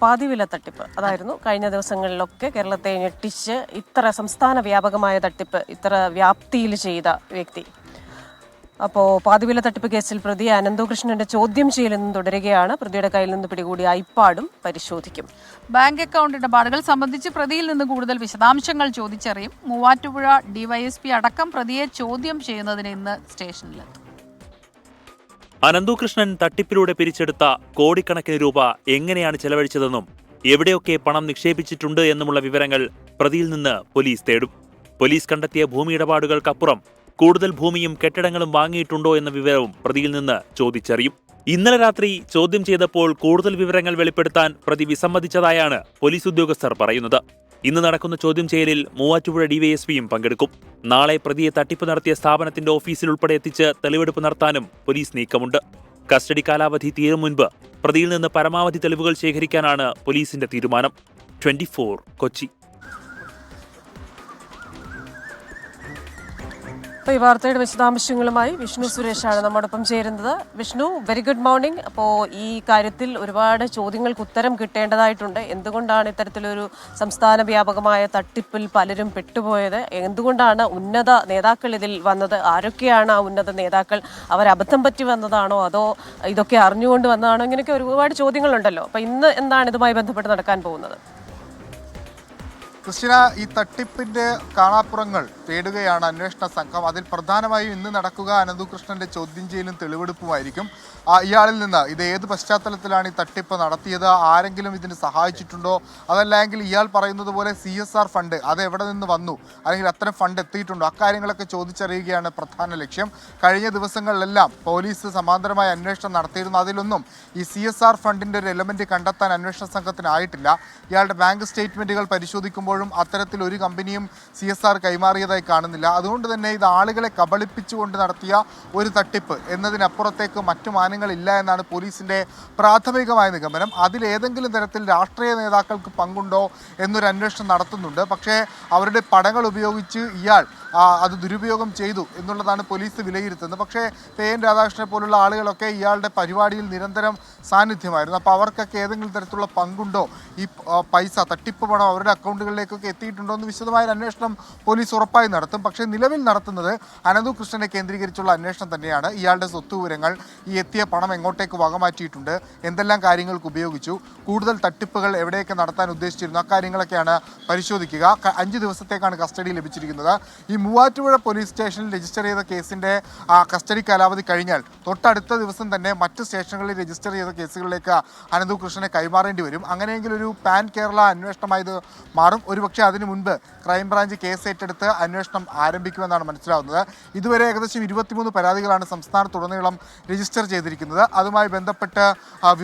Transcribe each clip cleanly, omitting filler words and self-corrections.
പാതിവില തട്ടിപ്പ് അതായിരുന്നു കഴിഞ്ഞ ദിവസങ്ങളിലൊക്കെ കേരളത്തെ ഞെട്ടിച്ച് ഇത്ര സംസ്ഥാന വ്യാപകമായ തട്ടിപ്പ് ഇത്ര വ്യാപ്തിയിൽ ചെയ്ത വ്യക്തി. അപ്പോൾ പാതിവില തട്ടിപ്പ് കേസിൽ പ്രതി അനന്തകൃഷ്ണന്റെ ചോദ്യം ചെയ്യൽ നിന്നും തുടരുകയാണ്. പ്രതിയുടെ കയ്യിൽ നിന്ന് പിടികൂടിയ ഐപാഡും പരിശോധിക്കും. ബാങ്ക് അക്കൗണ്ട് ഇടപാടുകൾ സംബന്ധിച്ച് പ്രതിയിൽ നിന്ന് കൂടുതൽ വിശദാംശങ്ങൾ ചോദിച്ചറിയും. മൂവാറ്റുപുഴ ഡിവൈഎസ്പി അടക്കം പ്രതിയെ ചോദ്യം ചെയ്യുന്നതിന് ഇന്ന് സ്റ്റേഷനിലെത്തും. അനന്തകൃഷ്ണൻ തട്ടിപ്പിലൂടെ പിരിച്ചെടുത്ത കോടിക്കണക്കിന് രൂപ എങ്ങനെയാണ് ചെലവഴിച്ചതെന്നും എവിടെയൊക്കെ പണം നിക്ഷേപിച്ചിട്ടുണ്ട് എന്നുമുള്ള വിവരങ്ങൾ പ്രതിയിൽ നിന്ന് പോലീസ് തേടും. പോലീസ് കണ്ടെത്തിയ ഭൂമി ഇടപാടുകൾക്കപ്പുറം കൂടുതൽ ഭൂമിയും കെട്ടിടങ്ങളും വാങ്ങിയിട്ടുണ്ടോ എന്ന വിവരവും പ്രതിയിൽ നിന്ന് ചോദിച്ചറിയും. ഇന്നലെ രാത്രി ചോദ്യം ചെയ്തപ്പോൾ കൂടുതൽ വിവരങ്ങൾ വെളിപ്പെടുത്താൻ പ്രതി വിസമ്മതിച്ചതായാണ് പോലീസ് ഉദ്യോഗസ്ഥർ പറയുന്നത്. ഇന്ന് നടക്കുന്ന ചോദ്യം ചെയ്യലിൽ മൂവാറ്റുപുഴ ഡിവൈഎസ്പിയും പങ്കെടുക്കും. നാളെ പ്രതിയെ തട്ടിപ്പ് നടത്തിയ സ്ഥാപനത്തിന്റെ ഓഫീസിൽ ഉൾപ്പെടെ എത്തിച്ച് തെളിവെടുപ്പ് നടത്താനും പോലീസ് നീക്കമുണ്ട്. കസ്റ്റഡി കാലാവധി തീരും മുൻപ് പ്രതിയിൽ നിന്ന് പരമാവധി തെളിവുകൾ ശേഖരിക്കാനാണ് പോലീസിന്റെ തീരുമാനം. 24 കൊച്ചി. അപ്പോൾ ഈ വാർത്തയുടെ വിശദാംശങ്ങളുമായി വിഷ്ണു സുരേഷാണ് നമ്മോടൊപ്പം ചേരുന്നത്. Vishnu, very good morning. അപ്പോൾ ഈ കാര്യത്തിൽ ഒരുപാട് ചോദ്യങ്ങൾക്ക് ഉത്തരം കിട്ടേണ്ടതായിട്ടുണ്ട്. എന്തുകൊണ്ടാണ് ഇത്തരത്തിലൊരു സംസ്ഥാന വ്യാപകമായ തട്ടിപ്പിൽ പലരും പെട്ടുപോയത്? എന്തുകൊണ്ടാണ് ഉന്നത നേതാക്കൾ ഇതിൽ വന്നത്? ആരൊക്കെയാണ് ആ ഉന്നത നേതാക്കൾ? അവർ അബദ്ധം പറ്റി വന്നതാണോ അതോ ഇതൊക്കെ അറിഞ്ഞുകൊണ്ട് വന്നതാണോ? ഇങ്ങനെയൊക്കെ ഒരുപാട് ചോദ്യങ്ങളുണ്ടല്ലോ. അപ്പോൾ ഇന്ന് എന്താണ് ഇതുമായി ബന്ധപ്പെട്ട് നടക്കാൻ പോകുന്നത്? ക്രിസ്റ്റീന, ഈ തട്ടിപ്പിന്റെ കാണാപ്പുറങ്ങൾ തേടുകയാണ് അന്വേഷണ സംഘം. അതിൽ പ്രധാനമായും ഇന്ന് നടക്കുക അനന്തകൃഷ്ണന്റെ ചോദ്യം ചെയ്യലും തെളിവെടുപ്പുമായിരിക്കും. ഇയാളിൽ നിന്ന് ഇത് ഏത് പശ്ചാത്തലത്തിലാണ് ഈ തട്ടിപ്പ് നടത്തിയത്, ആരെങ്കിലും ഇതിന് സഹായിച്ചിട്ടുണ്ടോ, അതല്ലെങ്കിൽ ഇയാൾ പറയുന്നത് പോലെ CSR ഫണ്ട് അത് എവിടെ നിന്ന് വന്നു, അല്ലെങ്കിൽ അത്തരം ഫണ്ട് എത്തിയിട്ടുണ്ടോ, അക്കാര്യങ്ങളൊക്കെ ചോദിച്ചറിയുകയാണ് പ്രധാന ലക്ഷ്യം. കഴിഞ്ഞ ദിവസങ്ങളിലെല്ലാം പോലീസ് സമാന്തരമായ അന്വേഷണം നടത്തിയിരുന്നു. അതിലൊന്നും ഈ CSR ഫണ്ടിന്റെ ഒരു എലമെന്റ് കണ്ടെത്താൻ അന്വേഷണ സംഘത്തിനായിട്ടില്ല. ഇയാളുടെ ബാങ്ക് സ്റ്റേറ്റ്മെന്റുകൾ പരിശോധിക്കുമ്പോഴും അത്തരത്തിൽ ഒരു കമ്പനിയും CSR കൈമാറിയതായി കാണുന്നില്ല. അതുകൊണ്ട് തന്നെ ഇത് ആളുകളെ കബളിപ്പിച്ചുകൊണ്ട് നടത്തിയ ഒരു തട്ടിപ്പ് എന്നതിനപ്പുറത്തേക്ക് മറ്റു മാനങ്ങളില്ല എന്നാണ് പോലീസിന്റെ പ്രാഥമികമായ നിഗമനം. അതിലേതെങ്കിലും തരത്തിൽ രാഷ്ട്രീയ നേതാക്കൾക്ക് പങ്കുണ്ടോ എന്നൊരു അന്വേഷണം നടത്തുന്നുണ്ട്. പക്ഷേ അവരുടെ പടങ്ങൾ ഉപയോഗിച്ച് ഇയാൾ അത് ദുരുപയോഗം ചെയ്തു എന്നുള്ളതാണ് പോലീസ് വിലയിരുത്തുന്നത്. പക്ഷേ PN രാധാകൃഷ്ണനെ പോലുള്ള ആളുകളൊക്കെ ഇയാളുടെ പരിപാടിയിൽ നിരന്തരം സാന്നിധ്യമായിരുന്നു. അപ്പോൾ അവർക്കൊക്കെ ഏതെങ്കിലും തരത്തിലുള്ള പങ്കുണ്ടോ, ഈ പൈസ തട്ടിപ്പ് പണം അവരുടെ അക്കൗണ്ടുകളിലേക്കൊക്കെ എത്തിയിട്ടുണ്ടോ എന്ന് വിശദമായ അന്വേഷണം പോലീസ് ഉറപ്പായി നടത്തും. പക്ഷേ നിലവിൽ നടത്തുന്നത് അനന്തകൃഷ്ണനെ കേന്ദ്രീകരിച്ചുള്ള അന്വേഷണം തന്നെയാണ്. ഇയാളുടെ സ്വത്ത് വിവരങ്ങൾ, ഈ എത്തിയ പണം എങ്ങോട്ടേക്ക് വകമാറ്റിയിട്ടുണ്ട്, എന്തെല്ലാം കാര്യങ്ങൾക്ക് ഉപയോഗിച്ചു, കൂടുതൽ തട്ടിപ്പുകൾ എവിടെയൊക്കെ നടത്താൻ ഉദ്ദേശിച്ചിരുന്നു, അക്കാര്യങ്ങളൊക്കെയാണ് പരിശോധിക്കുക. 5 ദിവസത്തേക്കാണ് കസ്റ്റഡി ലഭിച്ചിരിക്കുന്നത്. ഈ മൂവാറ്റുപുഴ പോലീസ് സ്റ്റേഷനിൽ രജിസ്റ്റർ ചെയ്ത കേസിൻ്റെ കസ്റ്റഡി കാലാവധി കഴിഞ്ഞാൽ തൊട്ടടുത്ത ദിവസം തന്നെ മറ്റ് സ്റ്റേഷനുകളിൽ രജിസ്റ്റർ ചെയ്ത കേസുകളിലേക്ക് അനന്തകൃഷ്ണനെ കൈമാറേണ്ടി വരും. അങ്ങനെയെങ്കിൽ ഒരു പാൻ കേരള അന്വേഷണമായി ഇത് മാറും. ഒരുപക്ഷെ അതിനു മുൻപ് ക്രൈംബ്രാഞ്ച് കേസ് ഏറ്റെടുത്ത് അന്വേഷണം ആരംഭിക്കുമെന്നാണ് മനസ്സിലാവുന്നത്. ഇതുവരെ ഏകദേശം 23 പരാതികളാണ് സംസ്ഥാനത്തുടനീളം രജിസ്റ്റർ ചെയ്തിരിക്കുന്നത്. അതുമായി ബന്ധപ്പെട്ട്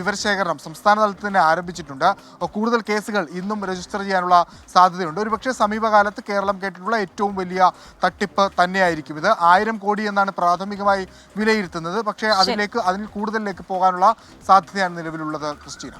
വിവരശേഖരണം സംസ്ഥാന തലത്തിൽ തന്നെ ആരംഭിച്ചിട്ടുണ്ട്. കൂടുതൽ കേസുകൾ ഇന്നും രജിസ്റ്റർ ചെയ്യാനുള്ള സാധ്യതയുണ്ട്. ഒരുപക്ഷെ സമീപകാലത്ത് കേരളം കേട്ടിട്ടുള്ള ഏറ്റവും വലിയ തട്ടിപ്പ് തന്നെയായിരിക്കും ഇത്. 1000 കോടി എന്നാണ് പ്രാഥമികമായി വിലയിരുത്തുന്നത്. പക്ഷേ അതിൽ കൂടുതലിലേക്ക് പോകാനുള്ള സാധ്യതയാണ് നിലവിലുള്ളത്. ക്രിസ്റ്റീന.